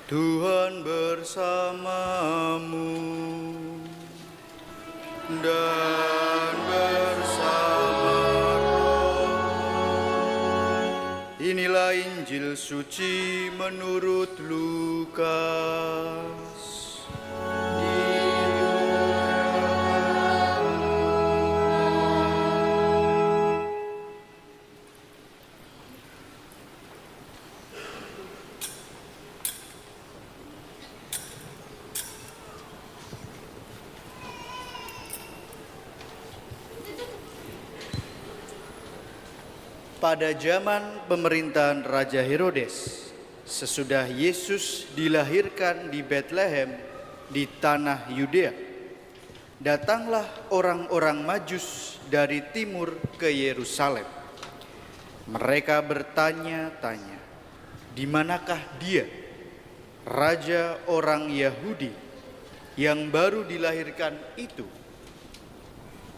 Tuhan bersamamu dan bersama rohmu. Inilah Injil suci menurut Lukas. Pada zaman pemerintahan Raja Herodes, sesudah Yesus dilahirkan di Betlehem di tanah Yudea, datanglah orang-orang Majus dari timur ke Yerusalem. Mereka bertanya-tanya, di manakah dia, Raja orang Yahudi yang baru dilahirkan itu?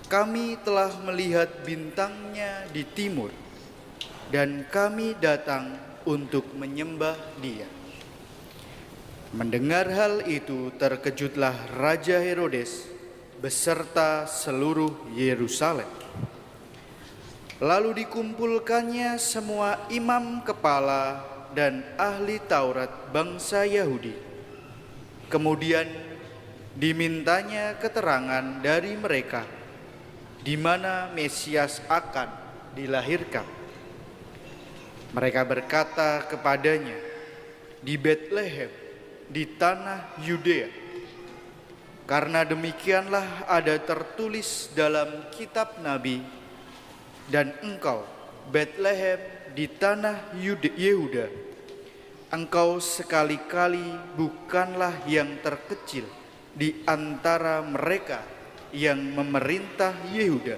Kami telah melihat bintangnya di timur, dan kami datang untuk menyembah dia. Mendengar hal itu, terkejutlah Raja Herodes beserta seluruh Yerusalem. Lalu dikumpulkannya semua imam kepala dan ahli Taurat bangsa Yahudi. Kemudian dimintanya keterangan dari mereka di mana Mesias akan dilahirkan. Mereka berkata kepadanya, di Betlehem, di tanah Yudea. Karena demikianlah ada tertulis dalam kitab Nabi, dan engkau, Betlehem, di tanah Yehuda, engkau sekali-kali bukanlah yang terkecil di antara mereka yang memerintah Yehuda.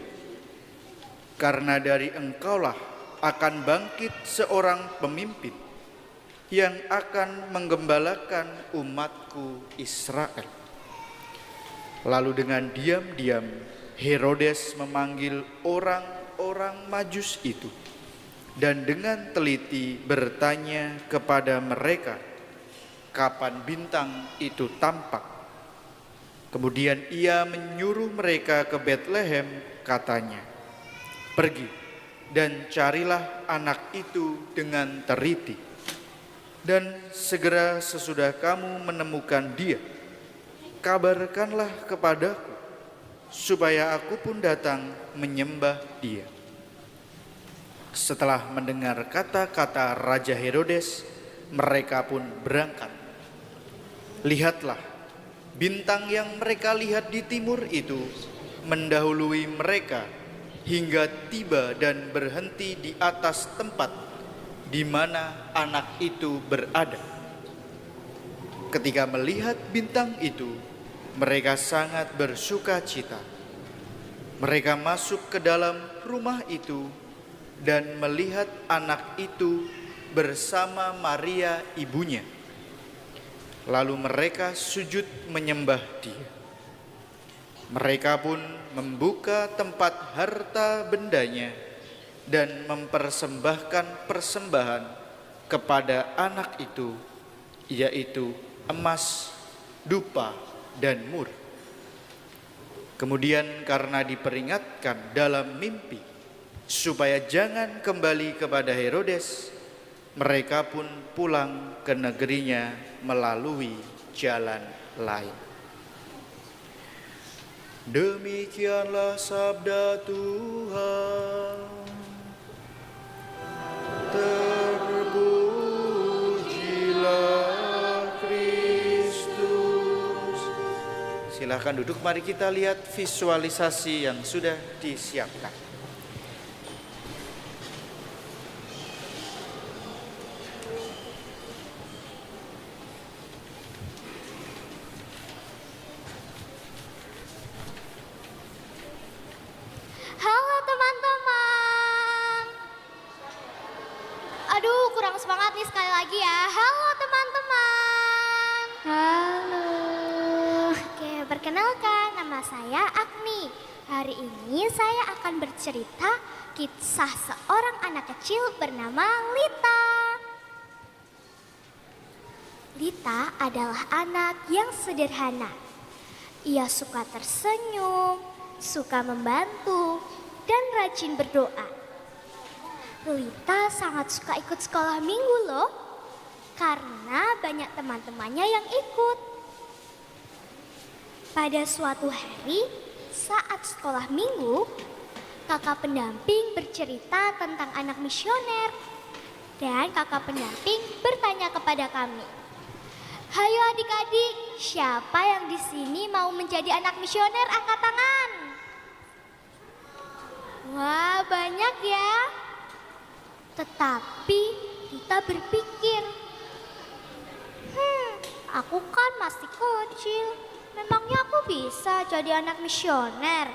Karena dari engkaulah akan bangkit seorang pemimpin yang akan menggembalakan umatku Israel. Lalu dengan diam-diam Herodes memanggil orang-orang Majus itu dan dengan teliti bertanya kepada mereka kapan bintang itu tampak. Kemudian ia menyuruh mereka ke Betlehem, katanya, pergi dan carilah anak itu dengan teliti. Dan segera sesudah kamu menemukan dia, kabarkanlah kepadaku, supaya aku pun datang menyembah dia. Setelah mendengar kata-kata Raja Herodes, mereka pun berangkat. Lihatlah, bintang yang mereka lihat di timur itu mendahului mereka hingga tiba dan berhenti di atas tempat di mana anak itu berada. Ketika melihat bintang itu, mereka sangat bersuka cita. Mereka masuk ke dalam rumah itu dan melihat anak itu bersama Maria ibunya. Lalu mereka sujud menyembah dia. Mereka pun membuka tempat harta bendanya dan mempersembahkan persembahan kepada anak itu, yaitu emas, dupa, dan mur. Kemudian karena diperingatkan dalam mimpi supaya jangan kembali kepada Herodes, mereka pun pulang ke negerinya melalui jalan lain. Demikianlah sabda Tuhan. Terpujilah Kristus. Silahkan duduk, mari kita lihat visualisasi yang sudah disiapkan. Halo teman-teman. Aduh, kurang semangat nih sekali lagi ya. Halo teman-teman. Halo. Oke, perkenalkan nama saya Agni. Hari ini saya akan bercerita kisah seorang anak kecil bernama Lita. Lita adalah anak yang sederhana. Ia suka tersenyum, suka membantu, dan rajin berdoa. Lita sangat suka ikut sekolah minggu loh, karena banyak teman-temannya yang ikut. Pada suatu hari, saat sekolah minggu, kakak pendamping bercerita tentang anak misioner. Dan kakak pendamping bertanya kepada kami, "Hayo adik-adik, siapa yang di sini mau menjadi anak misioner? Angkat tangan." Wah, banyak ya. Tetapi kita berpikir, aku kan masih kecil. Memangnya aku bisa jadi anak misioner?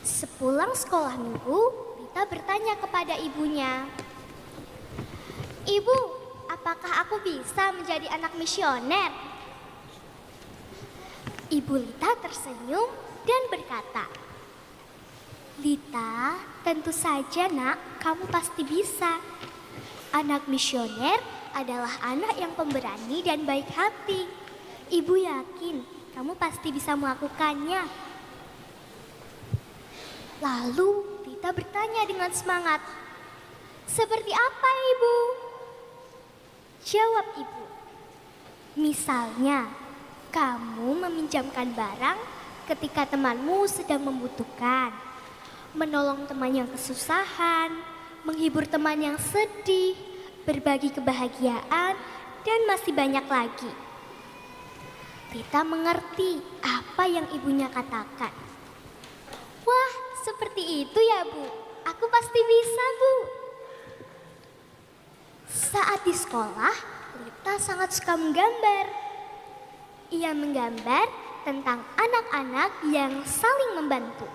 Sepulang sekolah minggu, Lita bertanya kepada ibunya, "Ibu, apakah aku bisa menjadi anak misioner?" Ibu Lita tersenyum dan berkata, "Lita, tentu saja nak, kamu pasti bisa. Anak misioner adalah anak yang pemberani dan baik hati. Ibu yakin kamu pasti bisa melakukannya." Lalu Lita bertanya dengan semangat, "Seperti apa ibu?" Jawab ibu, "Misalnya kamu meminjamkan barang ketika temanmu sedang membutuhkan, menolong teman yang kesusahan, menghibur teman yang sedih, berbagi kebahagiaan, dan masih banyak lagi." Lita mengerti apa yang ibunya katakan. "Wah, seperti itu ya Bu, aku pasti bisa Bu." Saat di sekolah, Lita sangat suka menggambar. Ia menggambar tentang anak-anak yang saling membantu.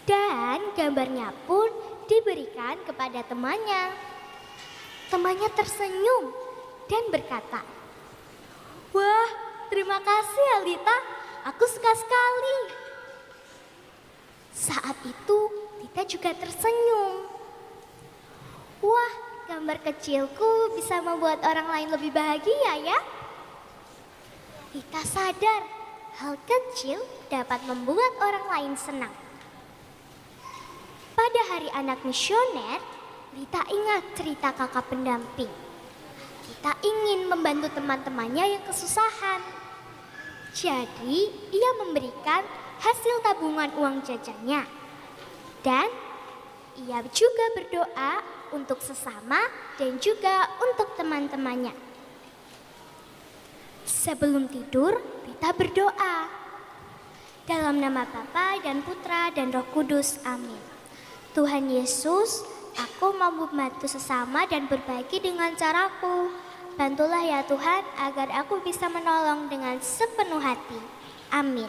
Dan gambarnya pun diberikan kepada temannya. Temannya tersenyum dan berkata, "Wah, terima kasih ya Lita, aku suka sekali." Saat itu Lita juga tersenyum. "Wah, gambar kecilku bisa membuat orang lain lebih bahagia ya." Lita sadar hal kecil dapat membuat orang lain senang. Pada hari anak misioner, Lita ingat cerita kakak pendamping. Lita ingin membantu teman-temannya yang kesusahan. Jadi, ia memberikan hasil tabungan uang jajannya. Dan ia juga berdoa untuk sesama dan juga untuk teman-temannya. Sebelum tidur, Lita berdoa. Dalam nama Bapa dan Putra dan Roh Kudus, amin. Tuhan Yesus, aku mau membantu sesama dan berbagi dengan caraku. Bantulah ya Tuhan agar aku bisa menolong dengan sepenuh hati. Amin.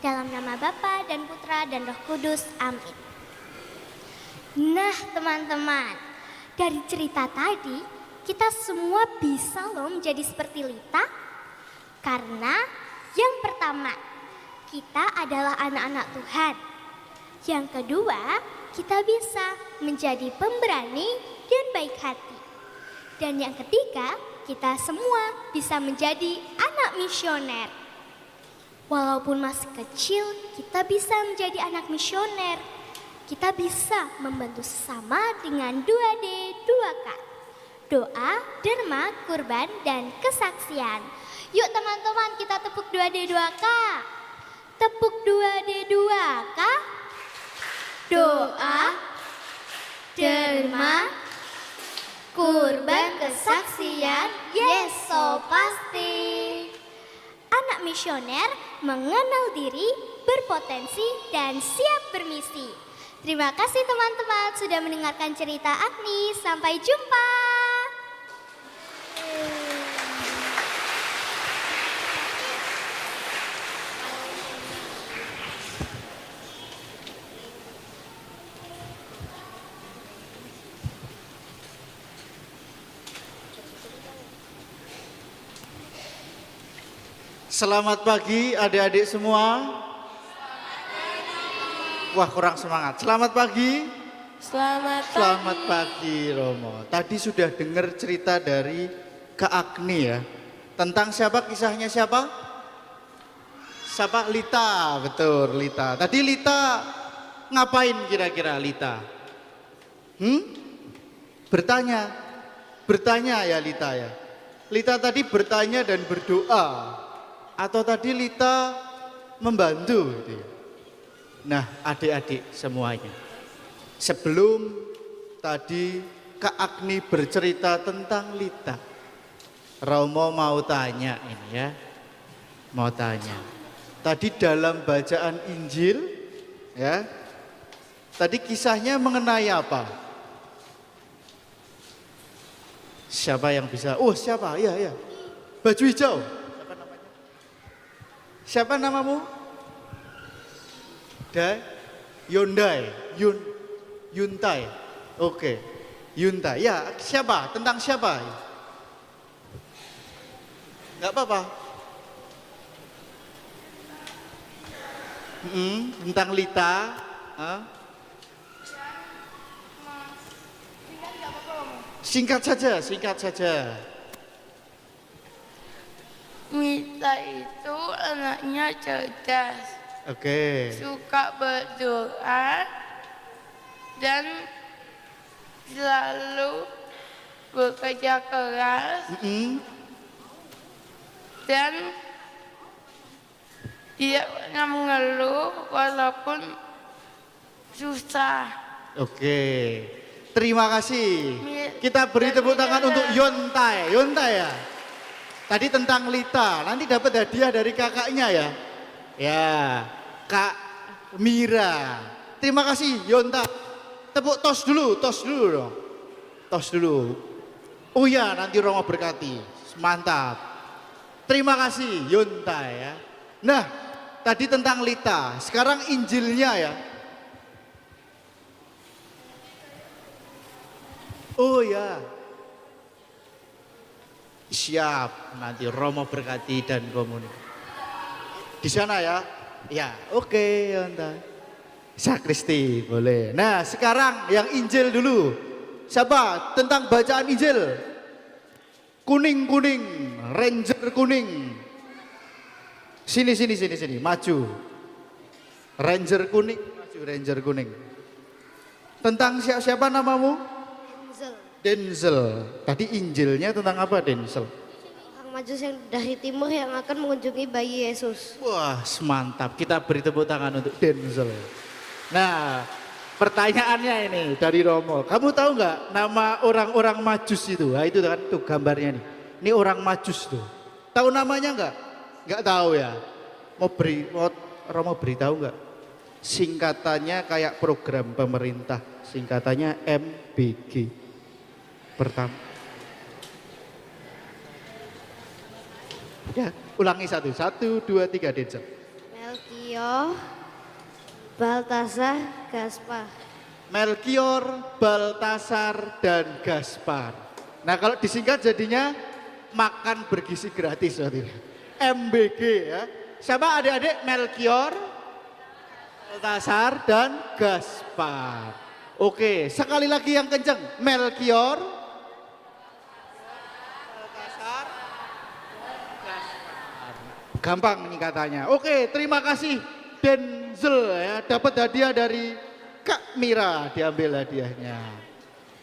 Dalam nama Bapa dan Putra dan Roh Kudus, amin. Nah teman-teman, dari cerita tadi kita semua bisa loh menjadi seperti Lita. Karena yang pertama, kita adalah anak-anak Tuhan. Yang kedua, kita bisa menjadi pemberani dan baik hati. Dan yang ketiga, kita semua bisa menjadi anak misioner. Walaupun masih kecil, kita bisa menjadi anak misioner. Kita bisa membantu sesama dengan 2D, 2K. Doa, derma, kurban, dan kesaksian. Yuk teman-teman, kita tepuk 2D, 2K. Tepuk 2D, 2K. Doa, derma, kurban, kesaksian. Yes, so pasti. Anak misioner mengenal diri, berpotensi, dan siap bermisi. Terima kasih teman-teman sudah mendengarkan cerita Agni. Sampai jumpa. Selamat pagi adik-adik semua. Wah, kurang semangat. Selamat pagi. Selamat pagi Romo. Tadi sudah dengar cerita dari Kak Agni ya. Tentang siapa, kisahnya siapa? Siapa? Lita, betul Lita. Tadi Lita ngapain kira-kira Lita? Bertanya ya Lita ya. Lita tadi bertanya dan berdoa. Atau tadi Lita membantu gitu ya. Nah adik-adik semuanya. Sebelum tadi Kak Agni bercerita tentang Lita, Romo mau tanya ini ya, mau tanya. Tadi dalam bacaan Injil, ya, tadi kisahnya mengenai apa? Siapa yang bisa? Oh siapa? Iya iya. Baju hijau. Siapa namanya? Siapa namamu? Yundai. Yuntai. Oke. Yuntai. Ya, siapa? Tentang siapa? Enggak apa-apa. Tentang Lita. Singkat saja. Mita itu anaknya cerdas, Oke. suka berdoa, dan selalu bekerja keras, dan tidak pernah mengeluh walaupun susah. Oke. Terima kasih. Kita beri tepuk tangan untuk Yontai. Yontai ya. Tadi tentang Lita, nanti dapat hadiah dari kakaknya ya. Ya, Kak Mira. Terima kasih Yonta. Tepuk tos dulu dong. Tos dulu. Oh ya, nanti Romo berkati. Mantap. Terima kasih Yonta ya. Nah, tadi tentang Lita. Sekarang Injilnya ya. Oh ya. Siap, nanti Romo berkati dan komunik. Di sana ya? Ya, oke Yonta. Sakristi, boleh. Nah, sekarang yang Injil dulu. Siapa? Tentang bacaan Injil. Kuning, Ranger kuning. Sini, maju. Ranger kuning, maju Ranger kuning. Tentang siapa namamu? Denzel. Tadi Injilnya tentang apa Denzel? Orang Majus yang dari timur yang akan mengunjungi bayi Yesus. Wah, mantap. Kita beri tepuk tangan untuk Denzel. Nah, pertanyaannya ini dari Romo. Kamu tahu nggak nama orang-orang Majus itu? Nah, itu kan tuh gambarnya nih. Ini orang Majus tuh. Tahu namanya nggak? Nggak tahu ya. Romo beritahu nggak? Singkatannya kayak program pemerintah. Singkatannya MBG. Pertama. Ya, ulangi satu, 2, 3 Denzel. Melkior, Baltasar, Gaspar. Melkior, Baltasar, dan Gaspar. Nah kalau disingkat jadinya makan bergizi gratis waktu itu. MBG ya. Siapa adik-adik? Melkior, Baltasar, dan Gaspar. Oke, sekali lagi yang kenceng. Melkior, gampang nih katanya. Oke, terima kasih Denzel ya, dapat hadiah dari Kak Mira, diambil hadiahnya.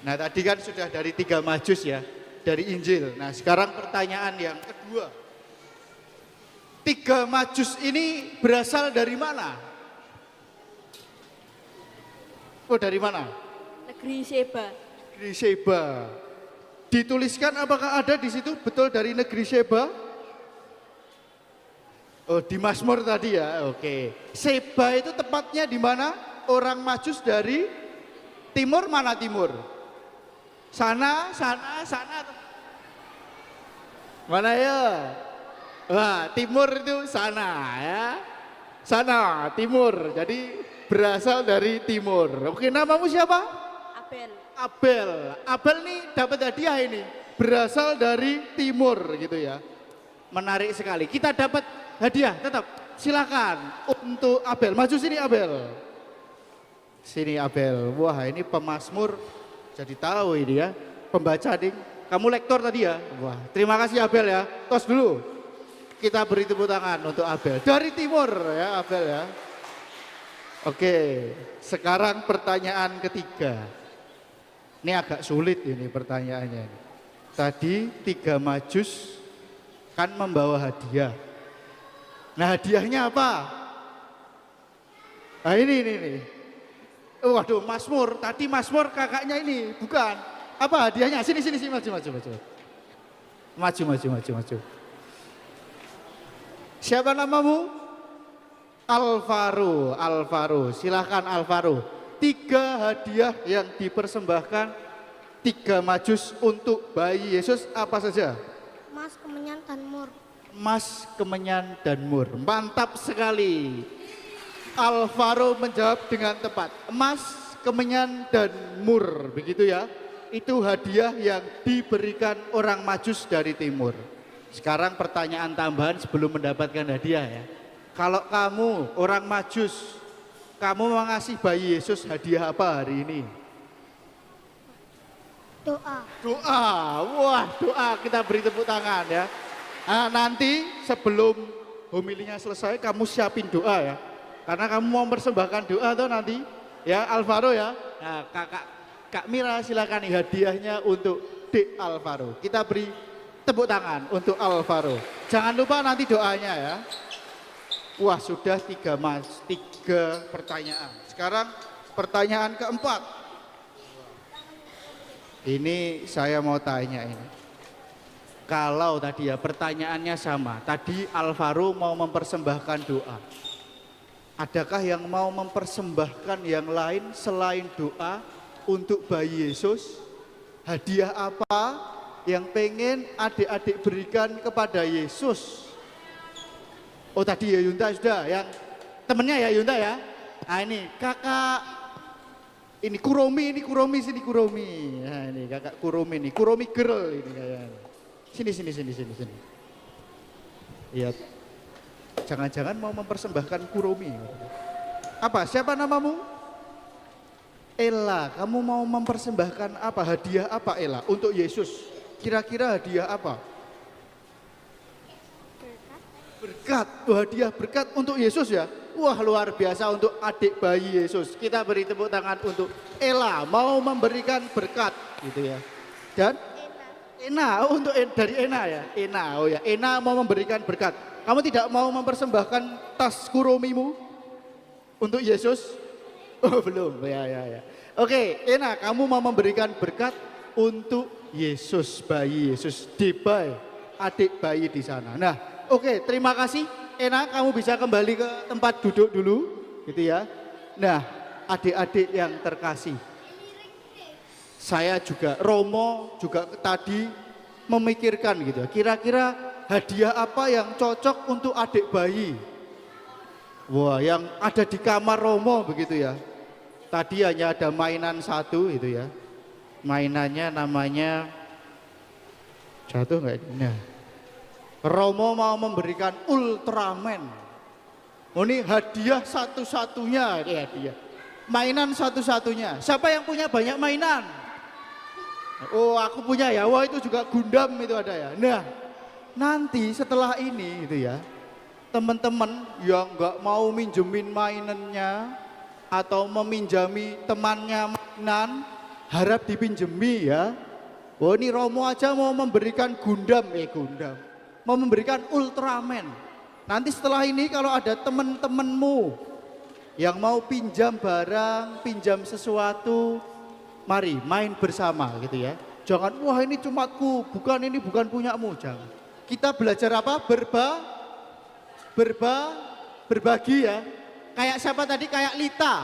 Nah tadi kan sudah dari 3 Majus ya, dari Injil. Nah sekarang pertanyaan yang kedua. 3 Majus ini berasal dari mana? Oh dari mana? Negeri Sheba. Negeri Sheba. Dituliskan apakah ada di situ betul dari negeri Sheba? Oh di Mazmur tadi ya, oke. Sheba itu tepatnya di mana? Orang Majus dari timur, mana timur? Sana. Mana ya? Wah timur itu sana ya. Sana, timur. Jadi berasal dari timur. Oke, namamu siapa? Abel nih dapat hadiah ini. Berasal dari timur gitu ya. Menarik sekali. Kita dapat hadiah tetap. Silakan untuk Abel. Maju sini Abel. Sini Abel. Wah, ini pemazmur jadi tahu ini ya. Pembaca nih. Kamu lektor tadi ya? Wah, terima kasih Abel ya. Tos dulu. Kita beri tepuk tangan untuk Abel. Dari timur ya Abel ya. Oke, sekarang pertanyaan ketiga. Ini agak sulit ini pertanyaannya. Tadi 3 majus kan membawa hadiah. Nah hadiahnya apa? Nah ini. Waduh, Mazmur. Tadi Mazmur kakaknya ini, bukan. Apa hadiahnya? Sini maju. Maju. Siapa namamu? Alvaro. Silahkan Alvaro. 3 hadiah yang dipersembahkan 3 majus untuk bayi Yesus apa saja? Mas, kemenyan, dan mur. Emas, kemenyan, dan mur. Mantap sekali. Alvaro menjawab dengan tepat. Emas, kemenyan, dan mur. Begitu ya. Itu hadiah yang diberikan orang majus dari timur. Sekarang pertanyaan tambahan sebelum mendapatkan hadiah ya. Kalau kamu orang majus, kamu mau ngasih bayi Yesus hadiah apa hari ini? Doa. Wah doa, kita beri tepuk tangan ya. Nah, nanti sebelum homilinya selesai kamu siapin doa ya. Karena kamu mau mempersembahkan doa tuh nanti ya Alvaro ya. Nah Kak Mira silakan nih hadiahnya untuk Dek Alvaro. Kita beri tepuk tangan untuk Alvaro. Jangan lupa nanti doanya ya. Wah sudah 3 pertanyaan. Sekarang pertanyaan keempat. Ini saya mau tanya ini. Kalau tadi ya pertanyaannya sama. Tadi Alvaro mau mempersembahkan doa. Adakah yang mau mempersembahkan yang lain selain doa untuk bayi Yesus? Hadiah apa yang pengen adik-adik berikan kepada Yesus? Oh tadi ya Yunda sudah, yang temennya ya Yunda ya. Nah ini kakak, ini Kuromi sini Kuromi. Nah ini kakak Kuromi nih, Kuromi girl ini kayaknya. Sini. Iya. Jangan-jangan mau mempersembahkan Kuromi. Apa? Siapa namamu? Ella. Kamu mau mempersembahkan apa? Hadiah apa Ella? Untuk Yesus. Kira-kira hadiah apa? Berkat. Hadiah berkat untuk Yesus ya. Wah luar biasa untuk adik bayi Yesus. Kita beri tepuk tangan untuk Ella. Mau memberikan berkat gitu ya. Dan Ena, untuk dari Ena ya. Ena, oh ya. Ena mau memberikan berkat. Kamu tidak mau mempersembahkan tas Kuromimu untuk Yesus? Oh belum, ya. Oke, Ena, kamu mau memberikan berkat untuk Yesus, bayi Yesus, Debai, adik bayi di sana. Nah, oke, terima kasih. Ena, kamu bisa kembali ke tempat duduk dulu, gitu ya. Nah, adik-adik yang terkasih, saya juga, Romo juga tadi memikirkan gitu. Kira-kira hadiah apa yang cocok untuk adik bayi? Wah, yang ada di kamar Romo begitu ya. Tadi hanya ada mainan satu itu ya. Mainannya namanya jatuh nggak ini? Nah, Romo mau memberikan Ultraman. Oh ini hadiah satu-satunya ya dia. Mainan satu-satunya. Siapa yang punya banyak mainan? Oh aku punya ya. Wah itu juga Gundam itu ada ya. Nah nanti setelah ini gitu ya, teman-teman yang nggak mau minjemin mainannya atau meminjami temannya mainan, harap dipinjemi ya. Oh ini Romo aja mau memberikan Gundam, mau memberikan Ultraman. Nanti setelah ini kalau ada teman-temanmu yang mau pinjam barang, pinjam sesuatu, mari main bersama gitu ya. Jangan wah ini cumaku, ini bukan punyamu, jangan. Kita belajar apa? Berbagi ya. Kayak siapa tadi? Kayak Lita.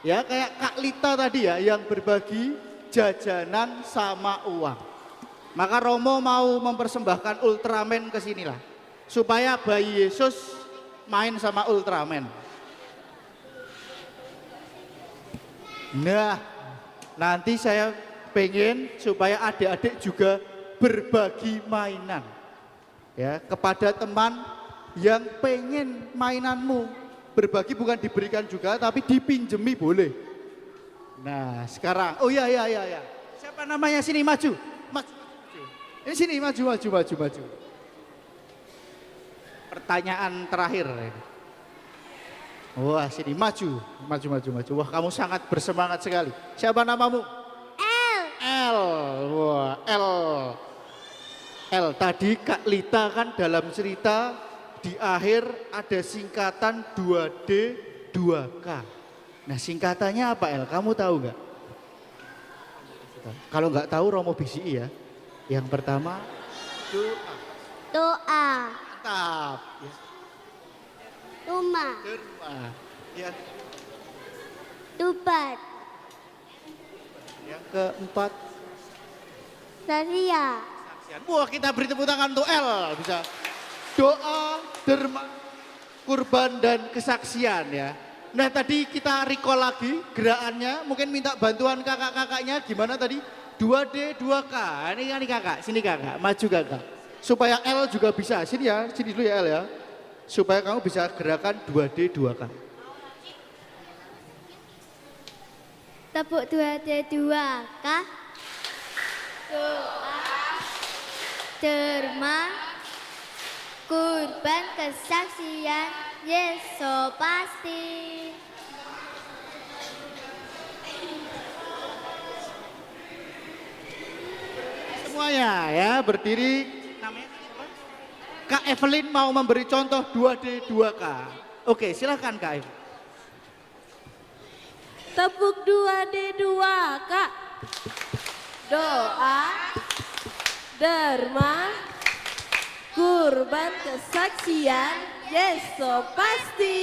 Ya, kayak Kak Lita tadi ya yang berbagi jajanan sama uang. Maka Romo mau mempersembahkan Ultraman ke sinilah. Supaya bayi Yesus main sama Ultraman. Nah, nanti saya pengen supaya adik-adik juga berbagi mainan. Ya, kepada teman yang pengen mainanmu. Berbagi bukan diberikan juga tapi dipinjemi boleh. Nah, sekarang, oh iya. Siapa namanya sini maju? Maju. Ini sini maju. Pertanyaan terakhir. Wah, sini maju. Wah, kamu sangat bersemangat sekali. Siapa namamu? L. Wah, L. Tadi Kak Lita kan dalam cerita di akhir ada singkatan 2D 2K. Nah, singkatannya apa L? Kamu tahu nggak? Kalau nggak tahu Romo BCI ya. Yang pertama doa. Doa. Mantap. Ya. Rumah. Derma. Ya. Dubat. Yang keempat. Ria. Wah, kita beri tepuk tangan untuk L. Bisa doa, derma, kurban dan kesaksian ya. Nah, tadi kita recall lagi gerakannya, mungkin minta bantuan kakak-kakaknya gimana tadi? 2D 2K. Ini kakak, sini kakak, maju kakak. Supaya L juga bisa. Sini ya, sini dulu ya L ya. Supaya kamu bisa gerakan 2D 2K. Tepuk 2D 2K. Doa, derma, kurban kesaksian, Yesus pasti. Semuanya ya berdiri. Namanya apa? Kak Evelyn mau memberi contoh 2D 2K. Oke, silakan Kak Evelyn. Tepuk 2D 2K. Doa, derma, kurban kesaksian, Yesus pasti.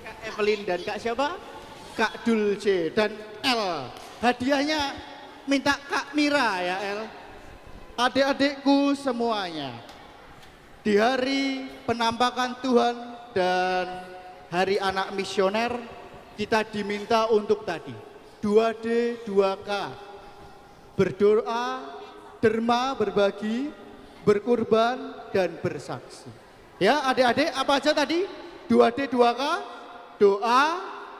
Kak Evelyn dan Kak siapa? Kak Dulce dan L. Hadiahnya minta Kak Mira ya L. Adik-adikku semuanya. Di hari penampakan Tuhan dan hari anak misioner, kita diminta untuk tadi 2D 2K. Berdoa, derma, berbagi, berkurban dan bersaksi. Ya, adik-adik apa aja tadi? 2D 2K, doa,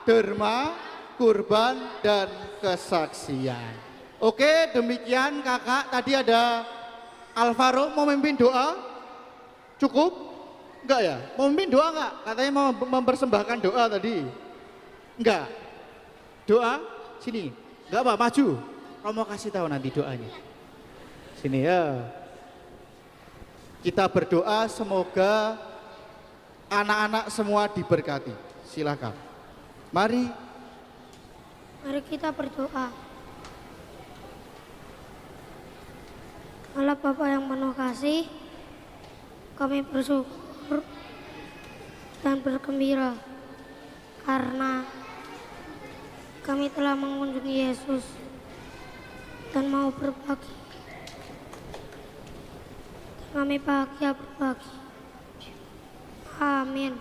derma, kurban dan kesaksian. Oke, demikian kakak. Tadi ada Alvaro mau memimpin doa. Cukup? Enggak ya? Mau memimpin doa enggak? Katanya mau mempersembahkan doa tadi. Enggak. Doa? Sini. Enggak apa, maju. Romo kasih tahu nanti doanya. Sini ya. Kita berdoa semoga anak-anak semua diberkati. Silakan. Mari kita berdoa. Allah Bapa yang penuh kasih, kami bersyukur dan bergembira karena kami telah mengunjungi Yesus dan mau berbagi. Kami bahagia berbagi. Amin.